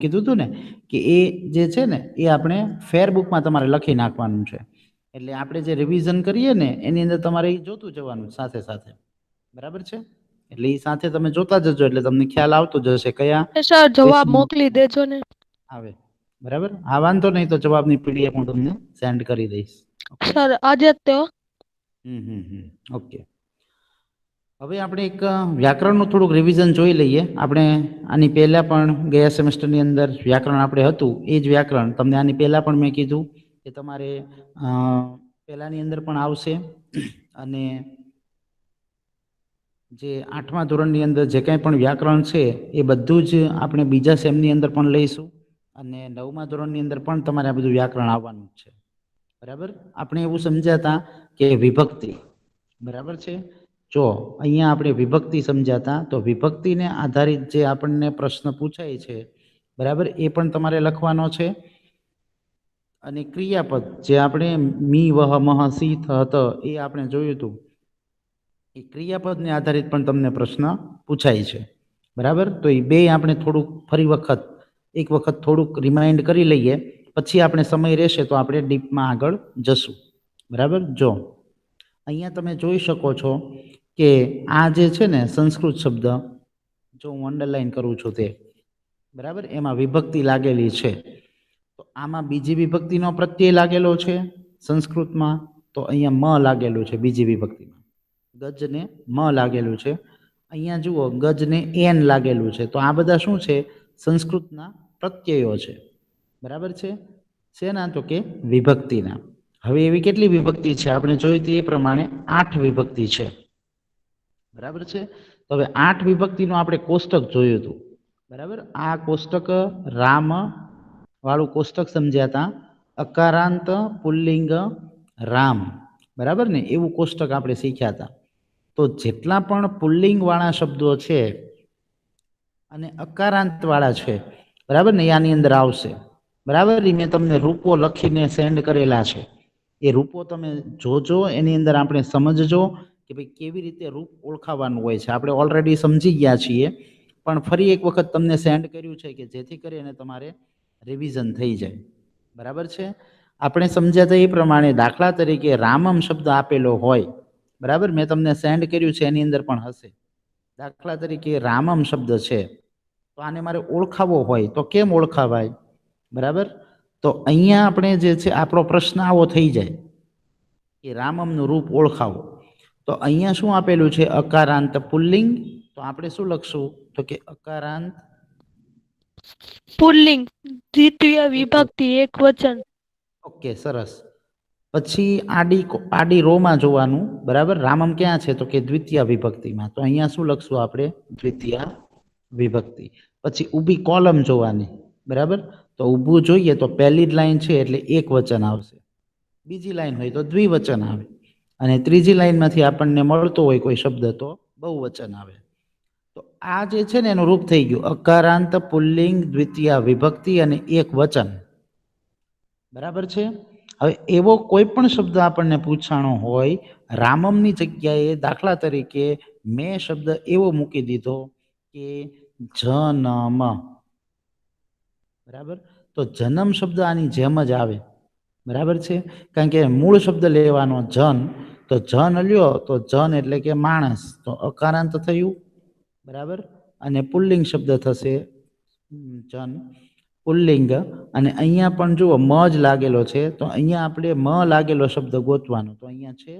કીધું હતું ને કે એ જે છે ને એ આપણે ફેર બુકમાં તમારે લખી નાખવાનું છે. એટલે આપણે જે રિવિઝન કરીએ ને એની અંદર તમારે એ જોતું જવાનું સાથે સાથે, બરાબર છે. એટલે એ સાથે તમે જોતા જજો એટલે તમને ખ્યાલ આવતો જશે કયા સર જવાબ ક્વેશ્ચન મોકલી દેજો ને. આવે. બરાબર, હા વાંધો નહીં, તો જવાબની પીડીએફ હું તમને સેન્ડ કરી દઈશ. ઓકે. સર આજે જ તે ઓકે. હવે આપણે એક વ્યાકરણનું થોડુંક રિવિઝન જોઈ લઈએ. આપણે આની પહેલા પણ ગયા સેમેસ્ટરની અંદર વ્યાકરણ આપણે હતું એ જ વ્યાકરણ તમને આની પહેલા પણ મેં કીધું કે તમારે પહેલાની અંદર પણ આવશે. અને જે 8મા ધોરણની અંદર જે કંઈ પણ વ્યાકરણ છે એ બધું જ આપણે બીજા સેમની અંદર પણ લઈશું. અને 9મા ધોરણની અંદર પણ તમારે આ બધું વ્યાકરણ આવવાનું છે. બરાબર. આપણે એવું સમજાતા કે વિભક્તિ, બરાબર છે. જો અહીંયા આપણે વિભક્તિ સમજાતા, તો વિભક્તિને આધારિત જે આપણને પ્રશ્ન પૂછાય છે, બરાબર, એ પણ તમારે લખવાનો છે. અને ક્રિયાપદ જે આપણે મી વહ મહ સી થ ત એ આપણે જોયું હતું, એ ક્રિયાપદને આધારિત પણ તમને પ્રશ્ન પૂછાય છે. બરાબર. તો એ બે આપણે થોડુંક ફરી વખત એક વખત થોડુંક રિમાઇન્ડ કરી લઈએ, પછી આપણે સમય રહેશે તો આપણે ડીપમાં આગળ જશું. બરાબર. જો અહીંયા તમે જોઈ શકો છો કે આ જે છે ને સંસ્કૃત શબ્દ, જો હું અંડરલાઈન કરું છું તે, બરાબર, એમાં વિભક્તિ લાગેલી છે. તો આમાં બીજી વિભક્તિનો પ્રત્યય લાગેલો છે સંસ્કૃતમાં, તો અહીંયા મ લાગેલું છે બીજી વિભક્તિમાં. ગજને મ લાગેલું છે. અહીંયા જુઓ ગજને એન લાગેલું છે. તો આ બધા શું છે? સંસ્કૃતના પ્રત્યયો છે. બરાબર છે. શેના? તો કે વિભક્તિના. હવે એવી કેટલી વિભક્તિ છે? આપણે જોયું તે પ્રમાણે 8 વિભક્તિ છે. બરાબર છે. તો હવે 8 વિભક્તિનું આપણે કોષ્ટક જોયું હતું. બરાબર. આ કોષ્ટક રામ વાળું કોષ્ટક સમજ્યા હતા. અકારાંત પુલ્લિંગ રામ, બરાબર ને, એવું કોષ્ટક આપણે શીખ્યા હતા. તો જેટલા પણ પુલ્લિંગ વાળા શબ્દો છે અને અકારાંત વાળા છે, બરાબર ને, આની અંદર આવશે. બરાબર. મેં તમને રૂપો લખીને સેન્ડ કરેલા છે. એ રૂપો તમે જોજો, એની અંદર આપણે સમજજો કે ભાઈ કેવી રીતે રૂપ ઓળખાવાનું હોય છે. આપણે ઓલરેડી સમજી ગયા છીએ, પણ ફરી એક વખત તમને સેન્ડ કર્યું છે કે જેથી કરીને તમારે રિવિઝન થઈ જાય. બરાબર છે. આપણે સમજ્યા એ પ્રમાણે દાખલા તરીકે રામમ શબ્દ આપેલો હોય, બરાબર, મેં તમને સેન્ડ કર્યું છે એની અંદર પણ હશે. દાખલા તરીકે રામમ શબ્દ છે, તો આને મારે ઓળખાવો હોય તો કેમ ઓળખાવાય? બરાબર. તો અહીંયા આપણે જે છે આપણો પ્રશ્ન આવો થઈ જાય કે રામમનું રૂપ ઓળખાવો. તો અહીંયા શું આપેલું છે? અકારાંત પુલ્લિંગ. તો આપણે શું લખશું? તો કે અકારાંત પુલ્લિંગ દ્વિતીય વિભક્તિ એક વચન. ઓકે, સરસ. પછી આડી રોમાં જોવાનું. બરાબર. રામમ ક્યાં છે? તો કે દ્વિતીય વિભક્તિમાં. તો અહીંયા શું લખશું આપણે? દ્વિતીય વિભક્તિ. પછી ઊભી કોલમ જોવાની. બરાબર. તો ઊભું જોઈએ તો પહેલી જ લાઈન છે એટલે એક વચન આવશે. બીજી લાઈન હોય તો દ્વિવચન આવે. અને ત્રીજી લાઈનમાંથી આપણને મળતો હોય કોઈ શબ્દ તો બહુવચન આવે. તો આ જે છે ને એનું રૂપ થઈ ગયું અકારાંત પુલ્લિંગ દ્વિતીય વિભક્તિ અને એક વચન. બરાબર છે. હવે એવો કોઈ પણ શબ્દ આપણને પૂછાણો હોય રામમની જગ્યાએ, દાખલા તરીકે મેં શબ્દ એવો મૂકી દીધો કે જનમ. બરાબર. તો જન્મ શબ્દ આની જેમ જ આવે. બરાબર છે. કારણ કે મૂળ શબ્દ લેવાનો જન, તો જન લ્યો તો જન એટલે કે માણસ, તો અકારાંત થયું. બરાબર. અને પુલ્લિંગ શબ્દ થશે જન, પુલ્લિંગ. અને અહીંયા પણ જુઓ મ જ લાગેલો છે, તો અહીંયા આપણે મ લાગેલો શબ્દ ગોતવાનો. તો અહીંયા છે,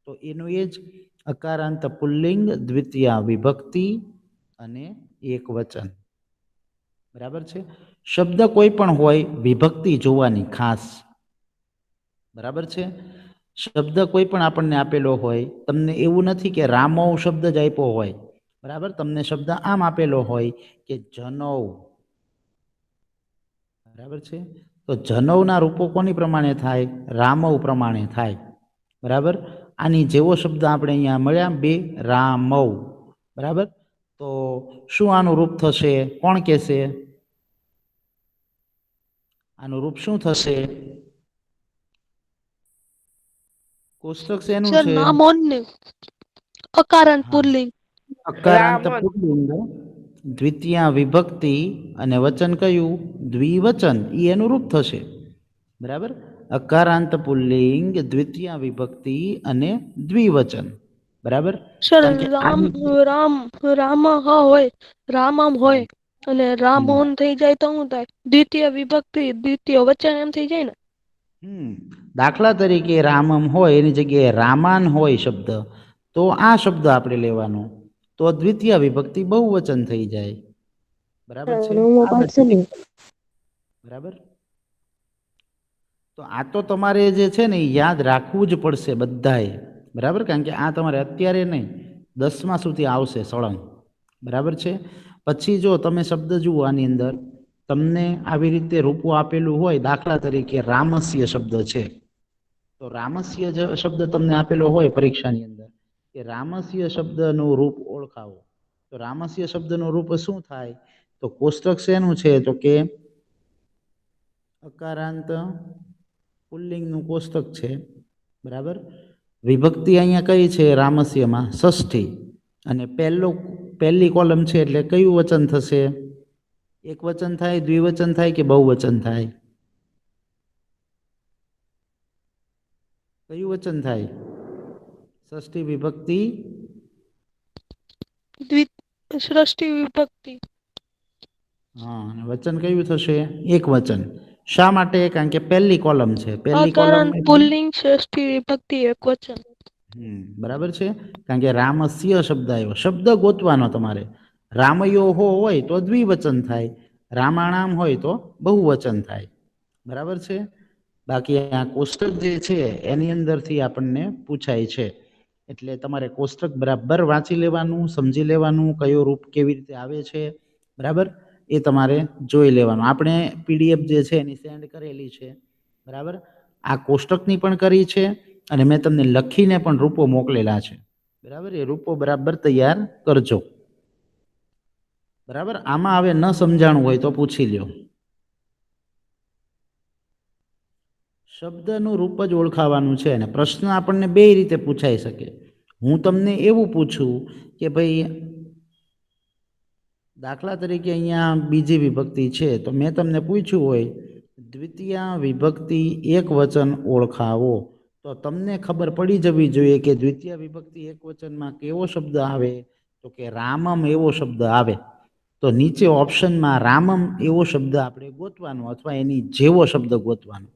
તો એનું એ જ અકારાંત પુલ્લિંગ દ્વિતીય વિભક્તિ અને એક વચન. બરાબર છે. શબ્દ કોઈ પણ હોય, વિભક્તિ જોવાની ખાસ. બરાબર છે. શબ્દ કોઈ પણ આપણને આપેલો હોય, તમને એવું નથી કે રામો શબ્દ જ આપ્યો હોય. બરાબર. તમને શબ્દ આમ આપેલો હોય કે જનૌ. બરાબર છે. તો જનૌના રૂપો કોની પ્રમાણે થાય? રામૌ પ્રમાણે થાય. બરાબર. આની જેવો શબ્દ આપણે અહીંયા મળ્યા બે, રામૌ. બરાબર. તો શું આનું રૂપ થશે? કોણ કહેશે? આનું રૂપ શું થશે? કોષ્ટક શેનું સર છે? નામોન ને અકારાંત હા, પુલ્લિંગ. અકારાંત રામ પુલ્લિંગ. દ્વિતીયા વિભક્તિ અને વચન કયું? દ્વિવચન. એ એનું રૂપ થશે. બરાબર. અકારાંત પુલ્લિંગ, દ્વિતીયા વિભક્તિ અને દ્વિવચન. બરાબર. સર કારણ કે રામ રામ રામા હા હોય, રામામ હોય અને રામ ઓન થઈ જાય તો શું થાય? દ્વિતીય વિભક્તિ દ્વિતીય વચન એમ થઈ જાય ને. દાખલા તરીકે રામમ હોય એની જગ્યાએ રામાન હોય શબ્દ, તો આ શબ્દ આપણે લેવાનો, તો દ્વિતીય વિભક્તિ બહુવચન થઈ જાય. બરાબર છે. બરાબર. તો આ તો તમારે જે છે ને એ યાદ રાખવું જ પડશે બધાએ. બરાબર. કારણ કે આ તમારે અત્યારે નહીં, 10મા સુધી આવશે સળંગ. બરાબર છે. પછી જો તમે શબ્દ જુઓ આની અંદર, તમને આવી રીતે રૂપો આપેલું હોય, દાખલા તરીકે રામસ્ય શબ્દ છે, તો રામસ્ય શબ્દ તમને આપેલો હોય પરીક્ષાની અંદર, કે રામસ્ય શબ્દનું રૂપ ઓળખાવો, તો રામસ્ય શબ્દનું રૂપ શું થાય? તો કોષ્ટક શેનું છે? તો કે અકારાંત પુલ્લિંગનું કોષ્ટક છે. બરાબર. વિભક્તિ અહીંયા કઈ છે રામસ્યમાં? ષષ્ઠી. અને પહેલી કોલમ છે એટલે કયું વચન થશે? એક વચન થાય, દ્વિવચન થાય કે બહુવચન થાય? કયું વચન થાય? ષષ્ઠી વિભક્તિ ષષ્ઠી વિભક્તિ. હા. અને વચન કયું થશે? એક વચન. શા માટે? કારણ કે પહેલી કોલમ છે. પહેલી કોલમ અકારાંત પુલ્લિંગ ષષ્ઠી વિભક્તિ એક વચન. બરાબર છે. કારણ કે રામસ્ય શબ્દ આવ્યો. શબ્દ ગોતવાનો તમારે. રામયો હોય તો દ્વિવચન થાય, રામાણામ હોય તો બહુવચન થાય. બરાબર છે. બાકી આ કોષ્ટક જે છે એની અંદરથી આપણને પૂછાય છે, એટલે તમારે કોષ્ટક બરાબર વાંચી લેવાનું, સમજી લેવાનું, કયો રૂપ કેવી રીતે આવે છે. બરાબર. એ તમારે જોઈ લેવાનું. આપણે પીડીએફ જે છે એની સેન્ડ કરેલી છે. બરાબર. આ કોષ્ટકની પણ કરી છે અને મેં તમને લખીને પણ રૂપો મોકલેલા છે. બરાબર. એ રૂપો બરાબર તૈયાર કરજો. બરાબર. આમાં હવે ન સમજાણું હોય તો પૂછી લ્યો. શબ્દનું રૂપ જ ઓળખાવાનું છે અને પ્રશ્ન આપણને બે રીતે પૂછાઈ શકે. હું તમને એવું પૂછું કે ભાઈ દાખલા તરીકે અહીંયા બીજી વિભક્તિ છે, તો મેં તમને પૂછ્યું હોય દ્વિતીય વિભક્તિ એક વચન ઓળખાવો, તો તમને ખબર પડી જવી જોઈએ કે દ્વિતીય વિભક્તિ એક વચનમાં કેવો શબ્દ આવે? તો કે રામમ એવો શબ્દ આવે. તો નીચે ઓપ્શનમાં રામમ એવો શબ્દ આપણે ગોતવાનો અથવા એની જેવો શબ્દ ગોતવાનો.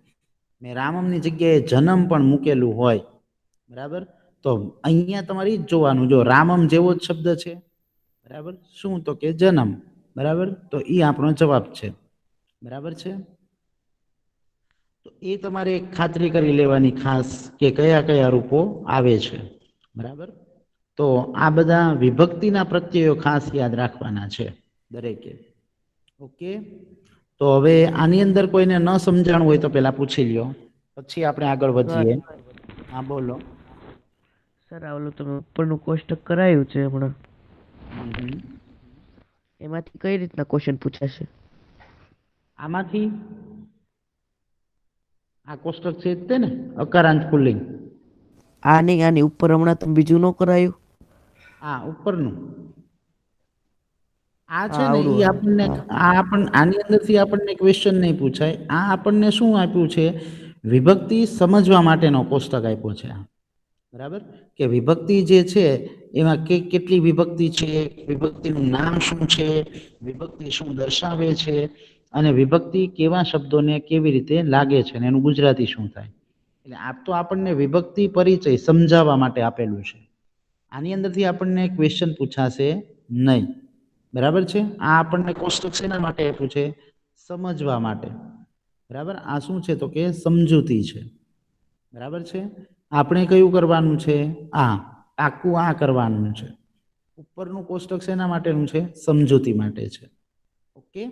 મેં રામમની જગ્યાએ જન્મ પણ મૂકેલું હોય. બરાબર. તો અહીંયા તમારે જ જોવાનું, જો રામમ જેવો જ શબ્દ છે. બરાબર. શું? તો કે જન્મ. બરાબર. તો એ આપણો જવાબ છે. બરાબર છે. તો એ તમારે ખાતરી કરી લેવાની ખાસ કે કયા કયા રૂપો આવે છે. બરાબર. તો આ બધા વિભક્તિના પ્રત્યયો ખાસ યાદ રાખવાના છે દરેકે. ઓકે. તો હવે આની અંદર કોઈને ન સમજાણું હોય તો પેલા પૂછી લ્યો, પછી આપણે આગળ વધીએ. હા બોલો. સર ઓલું તમે ઉપરનું કોષ્ટક કરાયું છે હમણાં, એમાંથી કઈ રીતના ક્વેશ્ચન પૂછાશે? આમાંથી આ કોષ્ટક છે તે ને અકારાંત પુલ્લિંગ. આ નહીં, આની ઉપર હમણાં તમે બીજું ન કરાયું? આ ઉપરનું આ છે હા, ને આવડું એ આવે. આપણને આની અંદરથી આપણને ક્વેશ્ચન નહીં પૂછાય. આ આપણને શું આપ્યું છે? વિભક્તિ સમજવા માટેનો કોષ્ટક આપ્યો છે. બરાબર. કે વિભક્તિ જે છે એમાં કેટલી વિભક્તિ છે, વિભક્તિનું નામ શું છે, વિભક્તિ શું દર્શાવે છે, અને વિભક્તિ કેવા શબ્દોને કેવી રીતે લાગે છે અને એનું ગુજરાતી શું થાય. એટલે આ તો આપણને વિભક્તિ પરિચય સમજાવવા માટે આપેલું છે. આની અંદરથી આપણને ક્વેશ્ચન પૂછાશે નહીં. બરાબર છે. આ આપણને કોષ્ટક શેના માટે આપ્યું છે? સમજવા માટે. બરાબર. આ શું છે? તો કે સમજૂતી છે. બરાબર છે. આપણે કયું કરવાનું છે? આ આખું આ કરવાનું છે. ઉપરનું કોષ્ટક શેના માટેનું છે? સમજૂતી માટે છે. ઓકે.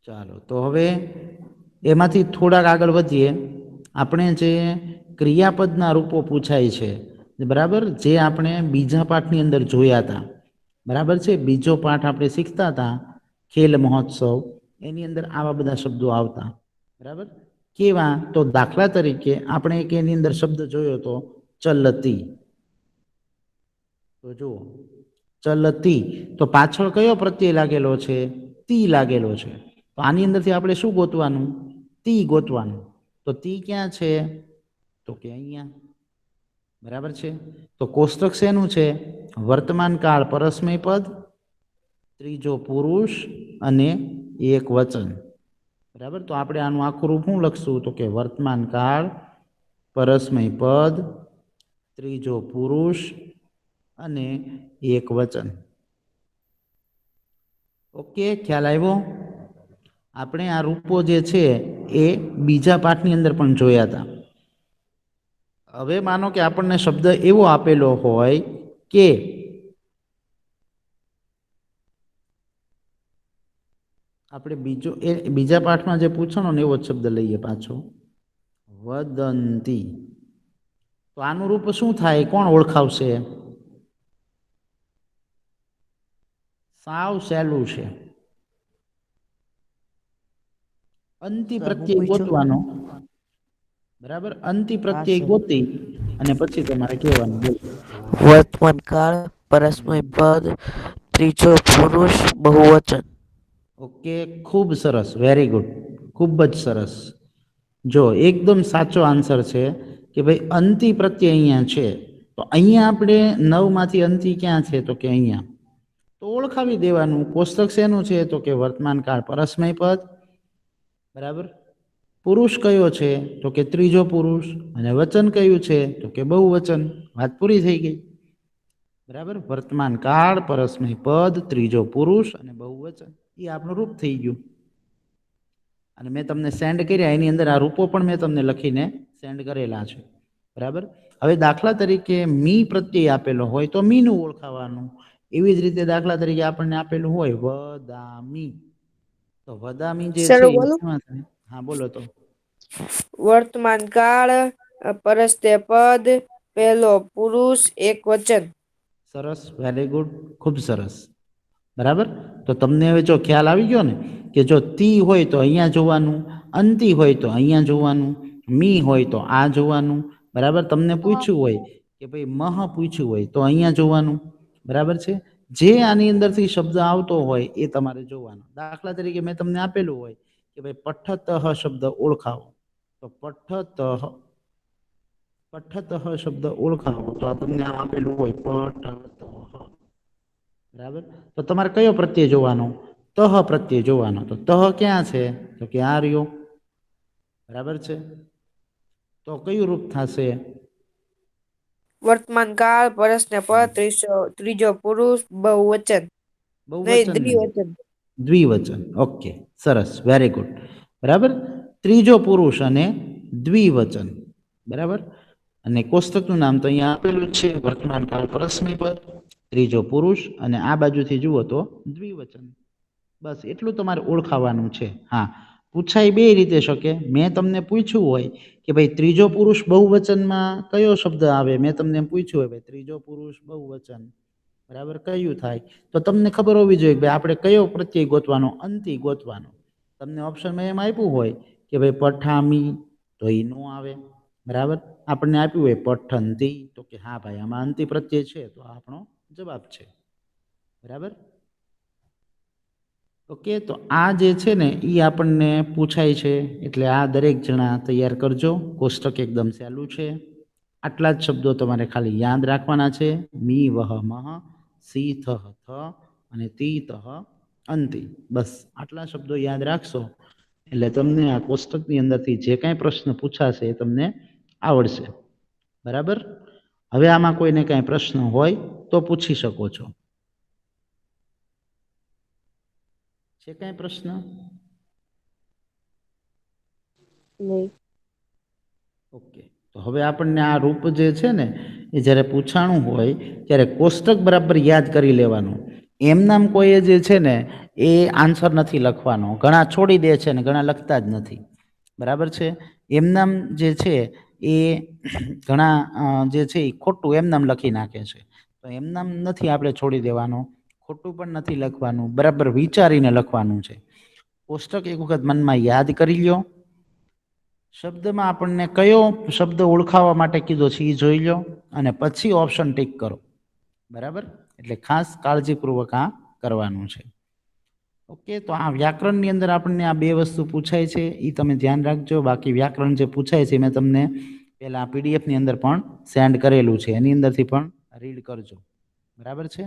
ચાલો તો હવે એમાંથી થોડાક આગળ વધીએ. આપણે જે ક્રિયાપદના રૂપો પૂછાય છે, બરાબર, જે આપણે બીજા પાઠની અંદર જોયા હતા. બરાબર છે. બીજો પાઠ આપણે શીખતા હતા ખેલ મહોત્સવ, એની અંદર આવા બધા શબ્દો આવતા. બરાબર. કેવા? તો દાખલા તરીકે આપણે એક એની અંદર શબ્દ જોયો તો ચલતી. તો તો જુઓ ચલતી, તો પાછળ કયો પ્રત્યય લાગેલો છે? તી લાગેલો છે. તો આની અંદરથી આપણે શું ગોતવાનું? તી ગોતવાનું. તો તી ક્યાં છે? તો કે અહીંયા. બરાબર છે. તો કોષ્ટક શેનું છે? વર્તમાન કાળ પરસ્મય પદ, ત્રીજો પુરુષ અને એક વચન. બરાબર. તો આપણે આનું આખું રૂપ શું લખશું? તો કે વર્તમાન કાળ પરસ્મય પદ, ત્રીજો પુરુષ અને એક વચન. ઓકે, ખ્યાલ આવ્યો? આપણે આ રૂપો જે છે એ બીજા પાઠની અંદર પણ જોયા હતા. હવે માનો કે આપણને શબ્દ એવો આપેલો હોય કે આપણે બીજા પાઠમાં જે પૂછવાનો ને એવો જ શબ્દ લઈએ પાછો, વદંતી. તો આનું રૂપ શું થાય? કોણ ઓળખાવશે? સાવ સહેલું છે. અંતિ પ્રત્યય ગોતવાનો. બરાબર. અંતિ પ્રત્યય ગોતી અને પછી તમારે કહેવાનું. વર્તમાન કાળ પરસ્મય પદ, ત્રીજો પુરુષ, બહુવચન. ઓકે, ખૂબ સરસ, વેરી ગુડ, ખૂબ જ સરસ. જો એકદમ સાચો આન્સર છે કે ભાઈ અંતિ પ્રત્યય અહીંયા છે. તો અહીંયા આપણે 9 માંથી અંતિ ક્યાં છે? તો કે અહીંયા. તો ઓળખાવી દેવાનું. કોષ્ટક શેનું છે? તો કે વર્તમાન કાળ પરસ્મય પદ. બરાબર. પુરુષ કયો છે? તો કે ત્રીજો પુરુષ. અને વચન કયું છે? તો કે બહુવચન. વાત પૂરી થઈ ગઈ. બરાબર. વર્તમાન કાળ પરસ્મય પદ, ત્રીજો પુરુષ અને બહુવચન. એ આપણું રૂપ થઈ ગયું. અને મેં તમને સેન્ડ કર્યા, એની અંદર આ રૂપો પણ મેં તમને લખીને સેન્ડ કરેલા છે. બરાબર. હવે દાખલા તરીકે મી પ્રત્યય આપેલો હોય તો મીનું ઓળખાવાનું. એવી જ રીતે દાખલા તરીકે આપણને આપેલું હોય વદામી, તો વદામી જે છે એમાં થાય. હા, બોલો. તો વર્તમાન કાળ પરસ્તે પદ, પહેલો પુરુષ, એક વચન. સરસ, વેરી ગુડ, ખૂબ સરસ. બરાબર. તો તમને હવે જો ખ્યાલ આવી ગયો ને કે જો તી હોય તો અહીંયા જોવાનું, અંતિ હોય તો અહીંયા જોવાનું, મી હોય તો આ જોવાનું. બરાબર. તમને પૂછ્યું હોય કે ભાઈ મહ પૂછ્યું હોય તો અહીંયા જોવાનું. બરાબર છે. જે આની અંદરથી શબ્દ આવતો હોય એ તમારે જોવાનો. દાખલા તરીકે મેં તમને આપેલું હોય કે ભાઈ પઠ્ઠતઃ શબ્દ ઓળખાવો, તો પઠ્ઠતઃ શબ્દ ઓળખાવો. તો આ તમને આમ આપેલું હોય પઠ્ઠતઃ. બરાબર. તો તમારે કયો પ્રત્યય જોવાનો? તહ પ્રત્યય જોવાનો. તો તહ ક્યાં છે? તો કે આ રહ્યો. બરાબર છે. તો કયું રૂપ થશે? વર્તમાન કાળ પરસ્તે પદ, ત્રીજો પુરુષ, બહુવચન. નહીં, બહુવચન નહીં, દ્વિવચન. દ્વિવચન. ઓકે, સરસ, વેરી ગુડ. બરાબર. ત્રીજો પુરુષ અને દ્વિવચન. બરાબર. અને કોષ્ટકનું નામ તો અહીંયા આપેલું જ છે, વર્તમાન કાળ પરસ્મય પદ, ત્રીજો પુરુષ અને આ બાજુથી જુઓ તો દ્વિવચન. બસ એટલું તમારે ઓળખાવાનું છે. હા, પૂછાય બે રીતે શકે. મેં તમને પૂછ્યું હોય કે ભાઈ ત્રીજો પુરુષ બહુવચનમાં કયો શબ્દ આવે, મેં તમને પૂછ્યું હોય ભાઈ ત્રીજો પુરુષ બહુવચન, બરાબર, કયું થાય? તો તમને ખબર હોવી જોઈએ કે આપણે કયો પ્રત્યય ગોતવાનો? અંતિ ગોતવાનો. તમને ઓપ્શનમાં એમ આપ્યું હોય કે ભાઈ પઠામી, તો એ નો આવે. બરાબર. આપણને આપ્યું હોય પઠ્ઠંતી, તો કે હા ભાઈ આમાં અંતિ પ્રત્યય છે, તો આપણો જવાબ છે. બરાબર. ઓકે, તો આ જે છે ને એ આપણને પૂછાય છે, એટલે આ દરેક જણા તૈયાર કરજો. કોષ્ટક એકદમ સહેલું છે. આટલા જ શબ્દો તમારે ખાલી યાદ રાખવાના છે. મી વહ મહ, સી થહ થ અને તી તહ અંતિ. બસ આટલા શબ્દો યાદ રાખશો એટલે તમને આ કોષ્ટકની અંદરથી જે કાંઈ પ્રશ્ન પૂછાશે એ તમને આવડશે. બરાબર. હવે આમાં કોઈને કાંઈ પ્રશ્ન હોય તો પૂછી શકો છો. છે કાંઈ પ્રશ્ન? નહીં. ઓકે, તો હવે આપણને આ રૂપ જે છે ને એ જ્યારે પૂછાણું હોય ત્યારે કોષ્ટક બરાબર યાદ કરી લેવાનું. એમનામ કોઈએ જે છે ને એ આન્સર નથી લખવાનો. ઘણા છોડી દે છે ને ઘણા લખતા જ નથી. બરાબર છે. એમનામ જે છે એ ઘણા જે છે એ ખોટું એમનામ લખી નાખે છે. તો એમનામ નથી આપણે છોડી દેવાનો, ખોટું પણ નથી લખવાનું, બરાબર વિચારીને લખવાનું છે. કોષ્ટક એક વખત મનમાં યાદ કરી લ્યો. શબ્દમાં આપણને કયો શબ્દ ઓળખાવા માટે કીધો છે એ જોઈ લો અને પછી ઓપ્શન ટીક કરો. બરાબર, એટલે ખાસ કાળજીપૂર્વક આ કરવાનું છે. ઓકે, તો આ વ્યાકરણની અંદર આપણને આ બે વસ્તુ પૂછાય છે એ તમે ધ્યાન રાખજો. બાકી વ્યાકરણ જે પૂછાય છે મેં તમને પેલા PDF ની અંદર પણ સેન્ડ કરેલું છે, એની અંદરથી પણ રીડ કરજો. બરાબર છે.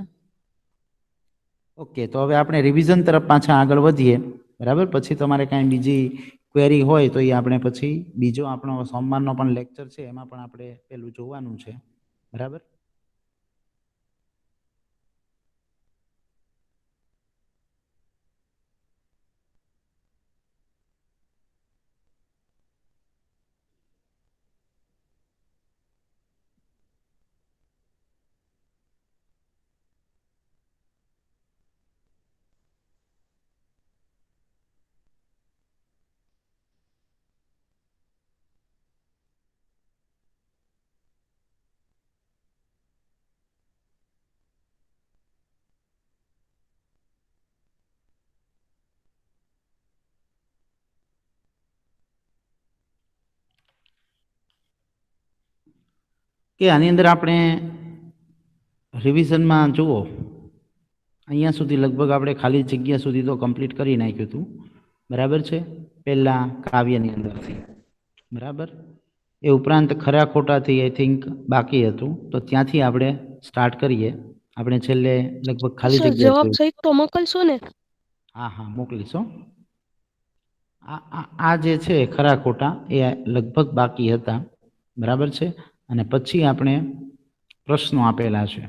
ઓકે, તો હવે આપણે રિવિઝન તરફ પાછા આગળ વધીએ. બરાબર, પછી તમારે કાંઈ બીજી ક્વેરી હોય તો એ આપણે પછી બીજો આપણો સોમવારનો પણ લેક્ચર છે એમાં પણ આપણે પેલું જોવાનું છે. બરાબર. કે આની અંદર આપણે રિવિઝનમાં જુઓ, અહીંયા સુધી લગભગ આપણે ખાલી જગ્યા સુધી તો કમ્પ્લીટ કરી નાખ્યું હતું. બરાબર છે, પહેલા કાવ્યની અંદરથી. બરાબર, એ ઉપરાંત ખરા ખોટાથી આઈ થિંક બાકી હતું, તો ત્યાંથી આપણે સ્ટાર્ટ કરીએ. આપણે છેલ્લે લગભગ ખાલી સર જગ્યા જવાબ જોઈ. સહિત તો મોકલશો ને? હા હા, મોકલીશો. આ જે છે ખરા ખોટા એ લગભગ બાકી હતા. બરાબર છે, અને પછી આપણે પ્રશ્નો આપેલા છે.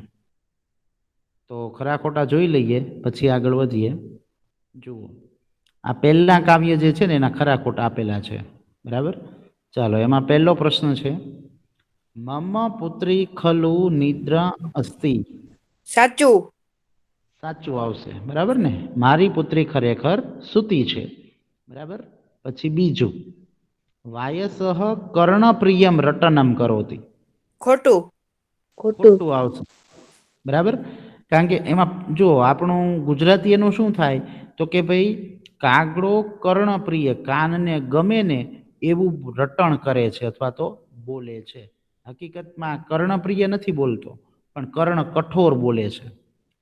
તો ખરા ખોટા જોઈ લઈએ પછી આગળ વધીએ. જુઓ, આ પહેલા કાવ્ય જે છે ને એના ખરા ખોટા આપેલા છે. બરાબર, ચાલો એમાં પહેલો પ્રશ્ન છે, મમ પુત્રી ખલુ નિદ્રા અસ્તિ. સાચું. સાચું આવશે. બરાબર ને, મારી પુત્રી ખરેખર સૂતી છે. બરાબર, પછી બીજું, વાયસઃ કર્ણપ્રિયમ રટનમ કરોતિ. ખોટું. ખોટું આવશે. બરાબર, કારણ કે એમાં જો આપણું ગુજરાતી એનું શું થાય તો કે ભાઈ કાગડો કર્ણપ્રિય, કાનને ગમે ને એવું રટણ કરે છે અથવા તો બોલે છે. હકીકતમાં કર્ણપ્રિય નથી બોલતો, પણ કર્ણ કઠોર બોલે છે.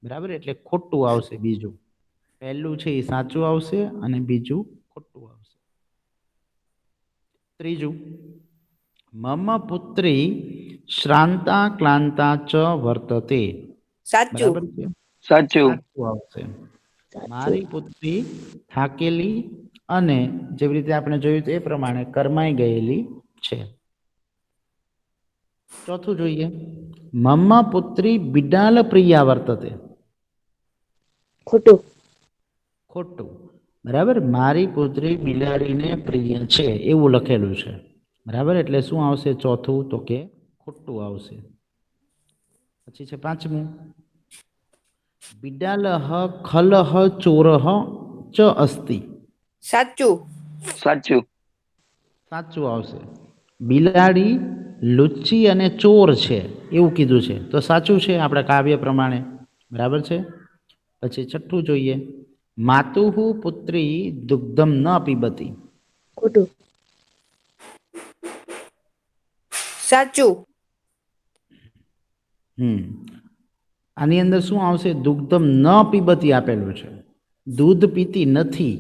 બરાબર, એટલે ખોટું આવશે. બીજું, પહેલું છે એ સાચું આવશે અને બીજું ખોટું આવશે. ત્રીજું, મમ પુત્રી શ્રાંતા ક્લાંતા ચ વર્તતે. સાચું. બરાબર છે, સાચું. સાચું આવશે. મારી પુત્રી થાકેલી અને જેવી રીતે આપણે જોયું તે પ્રમાણે કરમાઈ ગયેલી છે. ચોથું જોઈએ, મમ પુત્રી બિડાલ પ્રિયા વર્તતે. ખોટું. ખોટું. બરાબર, મારી પુત્રી બિલાડીને પ્રિય છે એવું લખેલું છે. બરાબર, એટલે શું આવશે ચોથું? તો કે ખોટું આવશે. પછી છે પાંચમું, બિડાલહ ખલહ ચોરહ ચ અસ્તિ. સાચું. સાચું. સાચું આવશે. બિલાડી લુચ્ચી અને ચોર છે એવું કીધું છે, તો સાચું છે આપણા કાવ્ય પ્રમાણે. બરાબર છે. પછી છઠ્ઠું જોઈએ, માતુઃ પુત્રી દુગ્ધમ ન પીબતી. ખોટું. સાચું. આની અંદર શું આવશે? દુગ્ધમ ન પીબતી આપેલું છે, દૂધ પીતી નથી.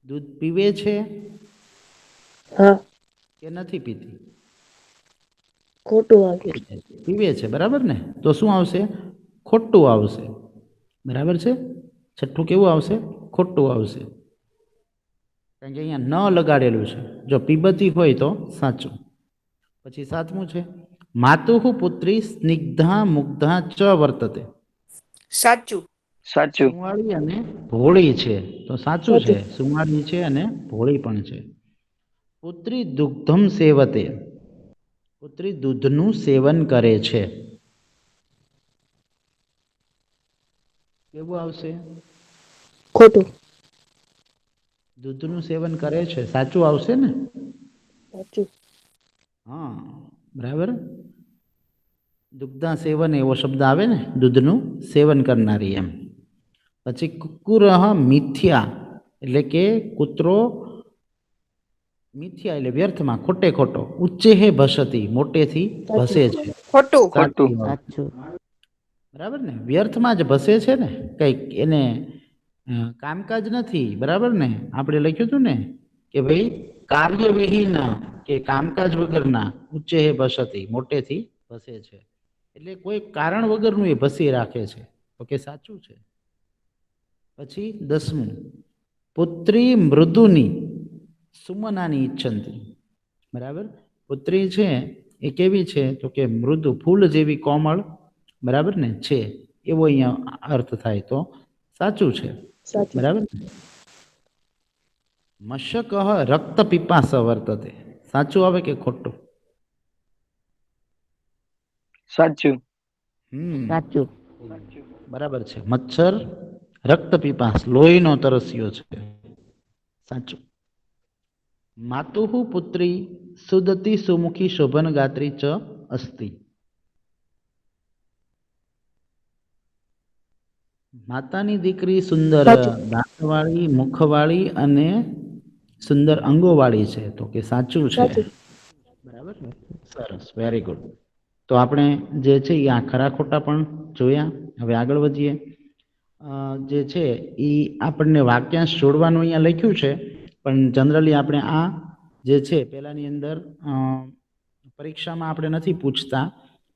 દૂધ પીવે છે હા. કે નથી પીતી? ખોટું આવ્યું. પીવે છે. બરાબર ને, તો શું આવશે? ખોટું આવશે. બરાબર છે, છઠ્ઠું કેવું આવશે? ખોટું આવશે, કારણ કે અહીંયા ન લગાડેલું છે. જો પીબતી હોય તો સાચું. પછી સાતમું છે, માતુઃ પુત્રી સ્નિગ્ધા મુગ્ધા ચ વર્તતે. સાચું. સાચું. સુંવાળી અને ભોળી છે, તો સાચું છે. સુંવાળી છે અને ભોળી પણ છે. પુત્રી દુગ્ધમ સેવતે. પુત્રી દૂધનું સેવન કરે છે. કેવું આવશે? ખોટું. દૂધનું સેવન કરે છે, સાચું આવશે ને? સાચું. હા, બરાબર. દુગ્ધા સેવન એવો શબ્દ આવે ને, દૂધનું સેવન કરનારી એમ. પછી કુકુરહ મિથ્યા, એટલે કે કૂતરો મિથ્યા એટલે વ્યર્થમાં, ખોટે ખોટો. ઉચ્ચે હે ભસતી, મોટેથી ભસે છે. ખોટું. ખોટું. સાચું. બરાબર ને? વ્યર્થમાં જ ભસે છે ને, કંઈક એને કામકાજ નથી. બરાબર ને? આપણે લખ્યું હતું ને કે ભાઈ કાર્ય વિહીન કે કામકાજ વગરના ઉચ્ચે હે ભસતી, મોટેથી ભસે છે. એટલે કોઈ કારણ વગરનું એ ભસી રાખે છે. તો કે સાચું છે. પછી 10મું, પુત્રી મૃદુની સુમનાની ઈચ્છંતી. બરાબર? પુત્રી છે એ કેવી છે? તો કે મૃદુ, ફૂલ જેવી કોમળ. બરાબર ને? છે એવો અહીંયા અર્થ થાય. તો સાચું છે. સાચું. બરાબર. મશક રક્ત પીપાસ વર્તતે. સાચું આવે કે ખોટું? સાચું. સાચું. બરાબર છે. મચ્છર રક્ત પીપાસ, લોહીનો તરસ્યો છે. સાચું. માતુઃ પુત્રી સુદતી સુમુખી શોભન ગાત્રી ચ અસ્તિ. માતાની દીકરી સુંદર સાચું. દાંતવાળી, મુખવાળી અને સુંદર અંગોવાળી છે. તો કે સાચું છે. સાચું. બરાબર. સરસ, વેરી ગુડ. તો આપણે જે છે એ આ ખરા ખોટા પણ જોયા. હવે આગળ વધીએ. જે છે એ આપણને વાક્યાંશ જોડવાનું અહીંયા લખ્યું છે, પણ જનરલી આપણે આ જે છે પહેલાની અંદર પરીક્ષામાં આપણે નથી પૂછતા,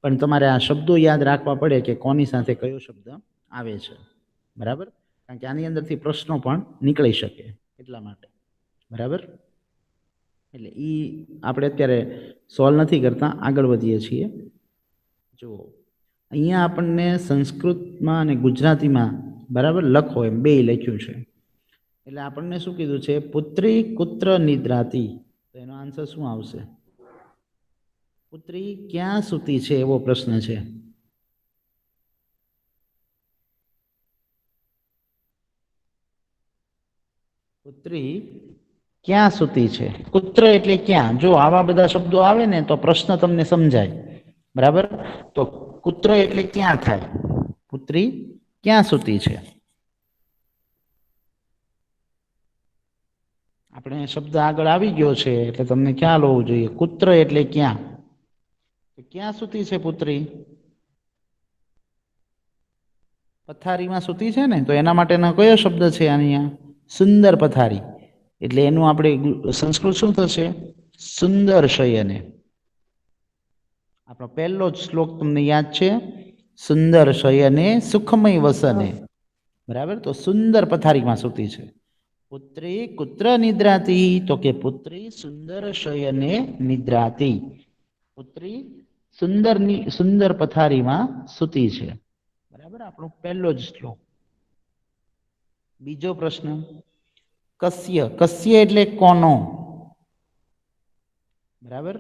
પણ તમારે આ શબ્દો યાદ રાખવા પડે કે કોની સાથે કયો શબ્દ આવે છે. બરાબર? કારણ કે આની અંદરથી પ્રશ્નો પણ નીકળી શકે એટલા માટે. બરાબર? એટલે એ આપણે અત્યારે સોલ્વ નથી કરતા, આગળ વધીએ છીએ. જુઓ, અહીંયા આપણને સંસ્કૃતમાં અને ગુજરાતીમાં બરાબર લખો એમ બે લખ્યું છે. એટલે આપણને શું કીધું છે? પુત્રી કુત્ર નિદ્રાતી. તો એનો આન્સર શું આવશે? પુત્રી ક્યાં સૂતી છે એવો પ્રશ્ન છે. પુત્રી ક્યાં સૂતી છે? કુત્ર એટલે ક્યાં. જો આવા બધા શબ્દો આવે ને તો પ્રશ્ન તમને સમજાય. બરાબર? તો કુત્ર એટલે ક્યાં થાય. પુત્રી ક્યાં સૂતી છે? આપણે શબ્દ આગળ આવી ગયો છે એટલે તમને ખ્યાલ હોવો જોઈએ. કુત્ર એટલે ક્યાં. ક્યાં સૂતી છે પુત્રી? પથારીમાં સૂતી છે ને, તો એના માટેનો કયો શબ્દ છે અહીંયા? સુંદર પથારી. એટલે એનું આપણે સંસ્કૃત શું થશે? સુંદર શયને. આપણો પહેલો જ શ્લોક તમને યાદ છે, સુંદર શયને સુખમય વસને. બરાબર? તો સુંદર પથારીમાં સૂતી છે. પુત્રી કુત્ર નિદ્રાતી? તો કે પુત્રી સુંદર શયને નિદ્રાતી. પુત્રી સુંદર પથારીમાં સૂતી છે. બરાબર? આપણો પહેલો જ શ્લોક. બીજો પ્રશ્ન, કસ્ય. કસ્ય એટલે કોનો. બરાબર?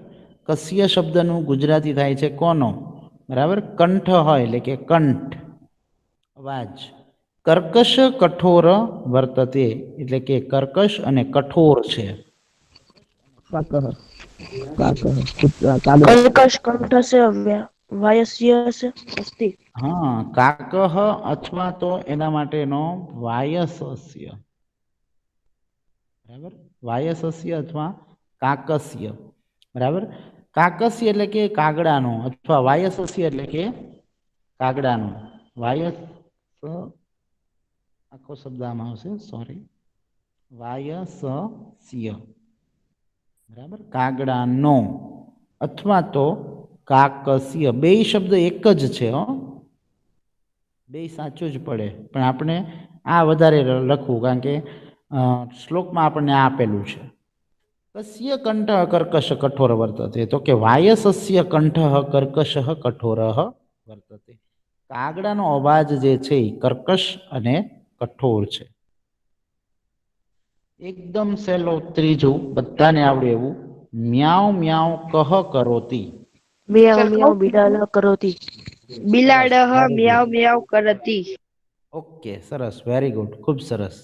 કસ્ય શબ્દનું ગુજરાતી થાય છે કોનો. બરાબર? કંઠ હોય એટલે કે કંઠ, અવાજ. કર્કશ કઠોર વર્તતે એટલે કે કર્કશ અને કઠોર છે. કર્કશ કંઠસ્ય વાયસ્ય અસ્તિ. હા, કાકહ અથવા તો એના માટેનો વાયસસ્ય. બરાબર? વાયસસ્ય અથવા કાકસ્ય. બરાબર? કાકસ્ય એટલે કે કાગડાનો, અથવા વાયસસ્ય એટલે કે કાગડાનો. વાયસ આખો શબ્દ આમાં આવશે, સોરી. વાયસસ્ય. બરાબર? કાગડાનો અથવા તો કાકસ્ય. બે શબ્દ એક જ છે હો, બે સાચું જ પડે, પણ આપણે આ વધારે લખવું કારણ કે શ્લોકમાં આપણને આ આપેલું છે. કસ્ય કંઠ કર્કશ કઠોર વર્તતે. તો કે વાયસસ્ય કંઠ કર્કશ કઠોર વર્તતે. કાગડાનો અવાજ જે છે એ કર્કશ અને કઠોર છે. એકદમ સહેલો ત્રીજું, બધાને આવડે એવું, મ્યાઉ મ્યાઉ કહ કરોતી. મ્યાઉ મ્યાઉ બિડાલ કરોતી. બિલાડઃ very મ્યાઉ good. મ્યાઉ કરતી. ઓકે, સરસ, વેરી ગુડ, ખૂબ સરસ.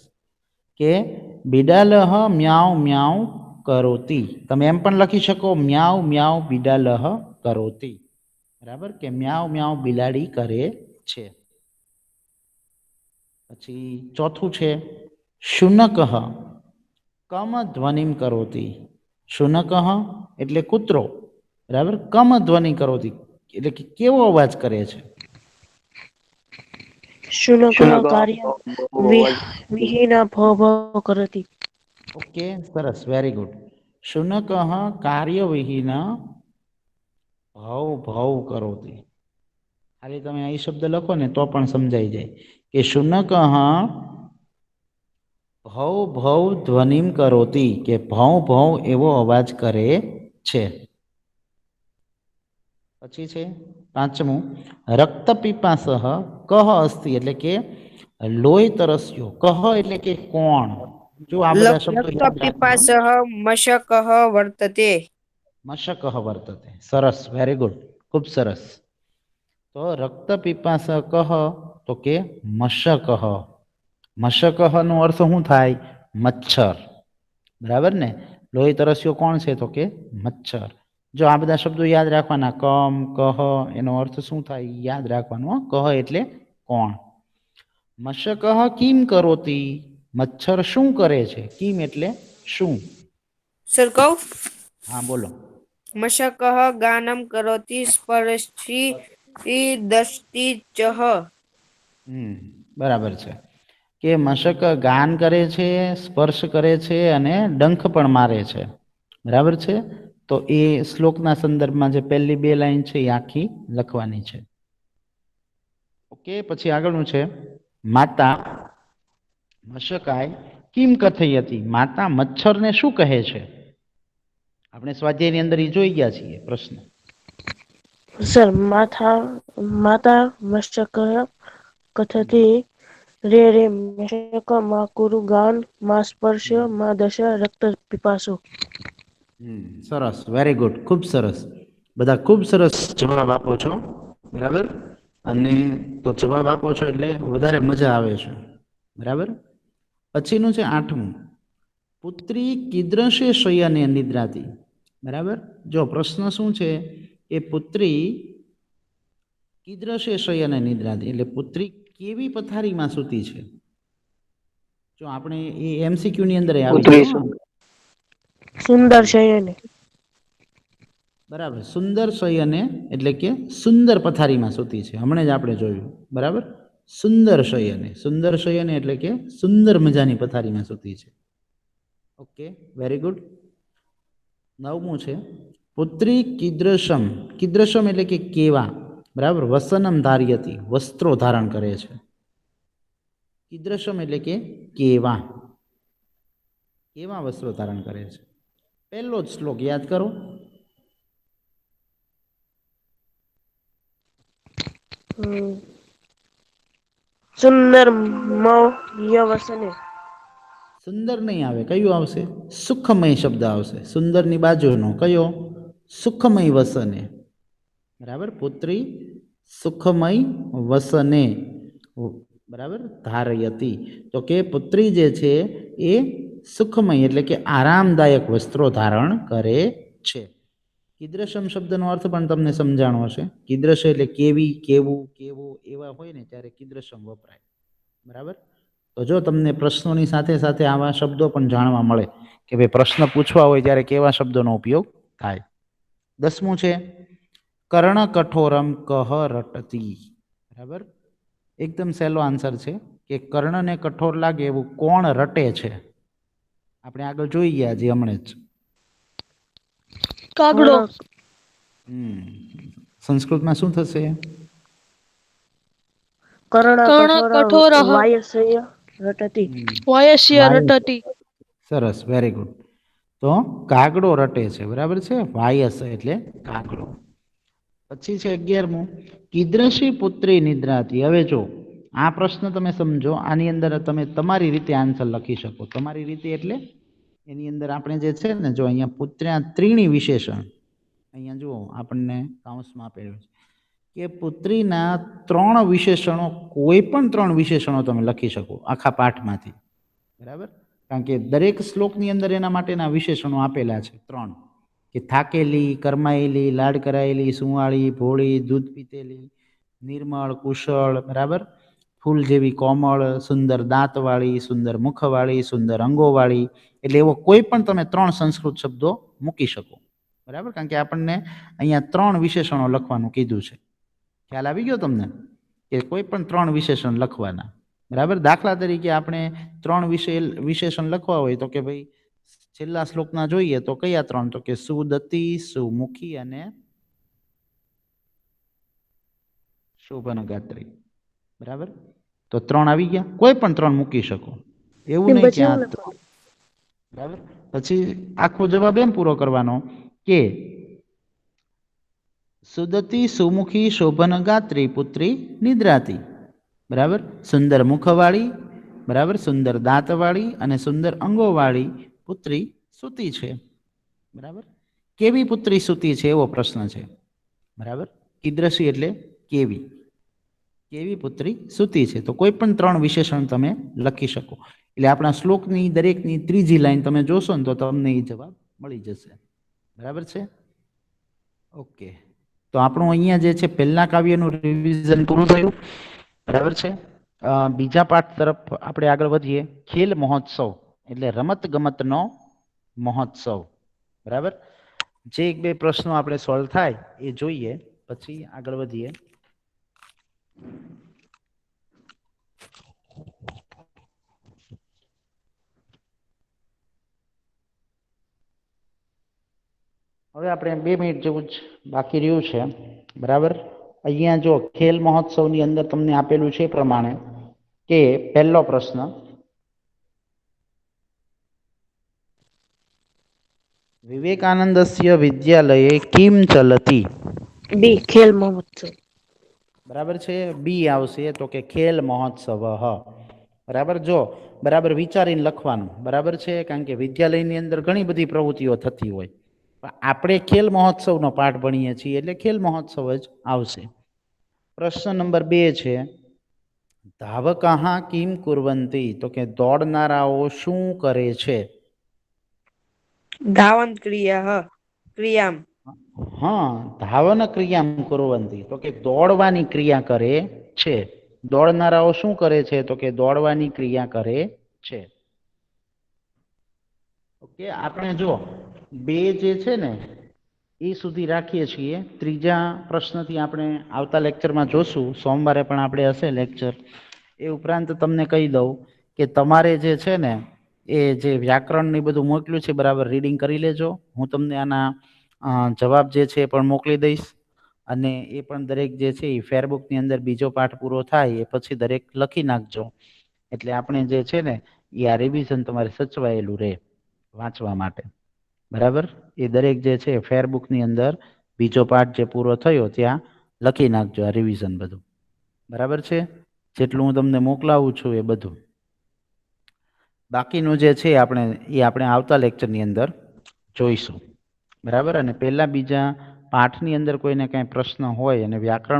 કે બિડાલહ મ્યાઉ મ્યાઉ કરોતી. તમે એમ પણ લખી શકો મ્યાઉ મ્યાઉ બિડાલહ કરોતી. બરાબર? કે મ્યાઉ મ્યાઉ બિલાડી કરે છે. પછી ચોથું છે શુનકઃ કમ ધ્વનિમ કરોતી. શુનકઃ એટલે કૂતરો, બરાબર. કમ ધ્વનિ કરોતી એટલે કે કેવો અવાજ કરે છે. શુનક કાર્ય વિહીના ભવ ભવ કરતી. ઓકે, સરસ, વેરી ગુડ. શુનકઃ કાર્યવિહીન ભવ ભવ કરોતી. ખાલી તમે અહીં શબ્દ લખો ને તો પણ સમજાઈ જાય કે શુનકઃ ભવ ભવ ધ્વનિમ કરોતી, કે ભવ ભવ એવો અવાજ કરે છે. પછી છે 5મું, રક્ત પીપાસઃ કહ અસ્તિ એટલે કે લોહી તરસ્યો. કહ એટલે કે કોણ. જો આ બધા શબ્દો યાદ રાખજો. રક્તપિપાસઃ મશકઃ વર્તતે. મશકઃ વર્તતે. સરસ, વેરી ગુડ, ખૂબ સરસ. તો રક્ત પીપાસ કહ તો કે મશકઃ. મશકઃ નો અર્થ શું થાય? મચ્છર, બરાબર ને. લોહી તરસ્યો કોણ છે? તો કે મચ્છર. જો આ બધા શબ્દો યાદ રાખવાના. કમ, કહ એનો અર્થ શું થાય યાદ રાખવાનું. કહ એટલે કોણ. મશકઃ કિમ કરોતી, મચ્છર શું કરે છે. કિમ એટલે શું. સર કહું? હા, બોલો. મશકઃ ગાનમ કરોતિ સ્પર્શી દષ્ટિ ચઃ. બરાબર છે કે મશક ગાન કરે છે, સ્પર્શ કરે છે અને ડંખ પણ મારે છે, બરાબર છે. તો એ શ્લોકના સંદર્ભમાં જે પહેલી 2 લાઈન છે એ આખી લખવાની છે. ઓકે, પછી આગળનું છે માતા મશકાય કિમ કથઈ હતી. માતા મચ્છરને શું કહે છે? આપણે સ્વાધ્યાયની અંદર એ જોઈ ગયા છીએ પ્રશ્ન. સર માતા મશક કથતી રે રે મશક માં કુરુ ગાન માં સ્પર્શ માં દશ રક્ત પીપાસો. સરસ, વેરી ગુડ, ખૂબ સરસ. બધા ખૂબ સરસ જવાબ આપો છો, બરાબર. અને તો જવાબ આપો છો એટલે વધારે મજા આવે છે, બરાબર. પછીનું છે 8મું, પુત્રી કીદૃશે શયને નિદ્રાતી. બરાબર. જો પ્રશ્ન શું છે? એ પુત્રી કીદૃશે શયને નિદ્રાતી એટલે પુત્રી કેવી પથારીમાં સૂતી છે. જો આપણે એ MCQ ની અંદર આવી છે. સુંદર શયને. બરાબર. સુંદર શયને એટલે કે સુંદર પથારીમાં સૂતી છે. હમણાં જ આપણે જોયું, બરાબર. સુંદર શયને, સુંદર શયને એટલે કે સુંદર મજાની પથારીમાં સૂતી છે. Okay, very good. 9મું છે પુત્રી કીદૃશમ. કીદૃશમ એટલે કે કેવા, બરાબર. વસનમ ધાર્યતિ વસ્ત્રો ધારણ કરે છે. કીદૃશમ એટલે કે કેવા, કેવા વસ્ત્રો ધારણ કરે છે. પહેલો જ શ્લોક યાદ કરો. સુંદર યવસને. સુંદર નહીં આવે, કયું આવશે? સુખમય શબ્દ આવશે. સુંદરની બાજુનો કયો? સુખમય વસને, બરાબર. પુત્રી સુખમય વસને, બરાબર, ધારયતી. તો કે પુત્રી જે છે એ સુખમય એટલે કે આરામદાયક વસ્ત્રો ધારણ કરે છે. કીદૃશમ શબ્દનો અર્થ પણ તમને સમજાણો હશે. કીદૃશ એટલે કેવી, કેવું, કેવો એવા હોય ને ત્યારે કીદૃશમ વપરાય, બરાબર. તો જો તમને પ્રશ્નોની સાથે સાથે આવા શબ્દો પણ જાણવા મળે કે ભાઈ પ્રશ્ન પૂછવા હોય ત્યારે કેવા શબ્દોનો ઉપયોગ થાય. 10મું છે કર્ણ કઠોરમ કહ રટતી. બરાબર. એકદમ સહેલો આન્સર છે કે કર્ણને કઠોર લાગે એવું કોણ રટે છે. આપણે આગળ જોઈ ગયા જે હમણાં જ. કાગડો. સંસ્કૃતમાં શું થશે? કર્ણ કઠોર કઠોરઃ વાયસ્ય રટતી. વયસ્ય રટતી. સરસ, વેરી ગુડ. તો કાગડો રટે છે, બરાબર છે. વાયસ એટલે કાગડો. પછી છે 11મું કીદૃશી પુત્રી નિદ્રાતી. હવે જો આ પ્રશ્ન તમે સમજો, આની અંદર તમે તમારી રીતે આન્સર લખી શકો. તમારી રીતે એટલે એની અંદર આપણે જે છે ને, જો અહીંયા પુત્ર્યા ત્રીણી વિશેષણ અહીંયા જુઓ આપણને કાઉન્સમાં આપેલું છે કે પુત્રીના 3 વિશેષણો, કોઈ પણ 3 વિશેષણો તમે લખી શકો આખા પાઠમાંથી, બરાબર. કારણ કે દરેક શ્લોકની અંદર એના માટેના વિશેષણો આપેલા છે 3 કે થાકેલી, કરમાયેલી, લાડ કરાયેલી, સુંવાળી, ભોળી, દૂધ પીતેલી, નિર્મળ, કુશળ, બરાબર. ફૂલ જેવી કોમળ, સુંદર દાંતવાળી, સુંદર મુખવાળી, સુંદર અંગોવાળી. એટલે એવો કોઈ પણ તમે 3 સંસ્કૃત શબ્દો મૂકી શકો. બરાબર, કારણ કે આપણને અહીંયા 3 વિશેષણો લખવાનું કીધું છે. ખ્યાલ આવી ગયો તમને કે કોઈ પણ 3 વિશેષણ લખવાના. બરાબર, દાખલા તરીકે આપણે 3 વિશેષણ લખવા હોય તો કે ભાઈ છેલ્લા શ્લોકના જોઈએ તો કયા 3? તો કે સુદતી, સુમુખી અને શોભનગાત્રી. બરાબર, તો 3 આવી ગયા. કોઈ પણ 3 મૂકી શકો, એવું નહીં કે આ બરાબર. પછી આખો જવાબ એમ પૂરો કરવાનો કે સુદતી, સુમુખી, શોભનગાત્રી, પુત્રી નિદ્રાતી. બરાબર, સુંદર મુખવાળી, બરાબર, સુંદર દાંતવાળી અને સુંદર અંગોવાળી પુત્રી સૂતી છે. બરાબર, કેવી પુત્રી સૂતી છે એવો પ્રશ્ન છે. બરાબર, કીદૃશી એટલે કેવી, કેવી પુત્રી સૂતી છે. તો કોઈ પણ 3 વિશેષણ તમે લખી શકો. એટલે આપણા શ્લોકની દરેકની ત્રીજી લાઈન તમે જોશો ને તો તમને એ જવાબ મળી જશે. બરાબર છે? ઓકે, તો આપણું અહીંયા જે છે પહેલા કાવ્યનું રિવિઝન પૂરું થયું. બરાબર છે. બીજા પાઠ તરફ આપણે આગળ વધીએ. ખેલ મહોત્સવ એટલે રમત ગમતનો મહોત્સવ. બરાબર, જે 1-2 પ્રશ્નો આપણે સોલ્વ થાય એ જોઈએ પછી આગળ વધીએ. હવે આપણે 2 મિનિટ જેવું જ બાકી રહ્યું છે. બરાબર, અહીંયા જો ખેલ મહોત્સવની અંદર તમને આપેલું છે એ પ્રમાણે કે પહેલો પ્રશ્ન, વિવેકાનંદસ્ય વિદ્યાલયે કિમ ચલતી? બી ખેલ મહોત્સવ. બરાબર છે, બી આવશે તો કે ખેલ મહોત્સવ. બરાબર, જો બરાબર વિચારીને લખવાનું. બરાબર છે, કારણ કે વિદ્યાલયની અંદર ઘણી બધી પ્રવૃત્તિઓ થતી હોય. આપણે ખેલ મહોત્સવનો પાઠ ભણીએ છીએ એટલે ખેલ મહોત્સવ જ આવશે. પ્રશ્ન નંબર 2 છે, ધાવકાહ કિમ કુર્વંતી? તો કે દોડનારાઓ શું કરે છે? ધાવન ક્રિયા ક્રિયામ. હા, ધાવન ક્રિયામ કુર્વંતી તો કે દોડવાની ક્રિયા કરે છે. દોડનારાઓ શું કરે છે? તો કે દોડવાની ક્રિયા કરે છે. ઓકે, આપણે જો 2 જે છે ને એ સુધી રાખીએ છીએ. ત્રીજા પ્રશ્નથી આપણે આવતા લેક્ચરમાં જોશું. સોમવારે પણ આપણે હશે લેક્ચર. એ ઉપરાંત તમને કહી દઉં કે તમારે જે છે ને એ જે વ્યાકરણની બધું મોકલ્યું છે બરાબર રીડિંગ કરી લેજો. હું તમને આના જવાબ જે છે એ પણ મોકલી દઈશ અને એ પણ દરેક જે છે એ ફેરબુકની અંદર બીજો પાઠ પૂરો થાય એ પછી દરેક લખી નાખજો. એટલે આપણે જે છે ને એ આ રિવિઝન તમારે સચવાયેલું રહે વાંચવા માટે. બરાબર, એ દરેક જે છે ફેરબુકની અંદર બીજો પાઠ જે પૂરો થયો ત્યાં લખી નાખજો આ રિવિઝન બધું. બરાબર છે, જેટલું હું તમને મોકલાવું છું એ બધું. બાકીનું જે છે આપણે આવતા લેક્ચરની અંદર જોઈશું. બરાબર, અને પહેલા બીજા પાઠની અંદર કોઈને કાંઈ પ્રશ્ન હોય અને વ્યાકરણ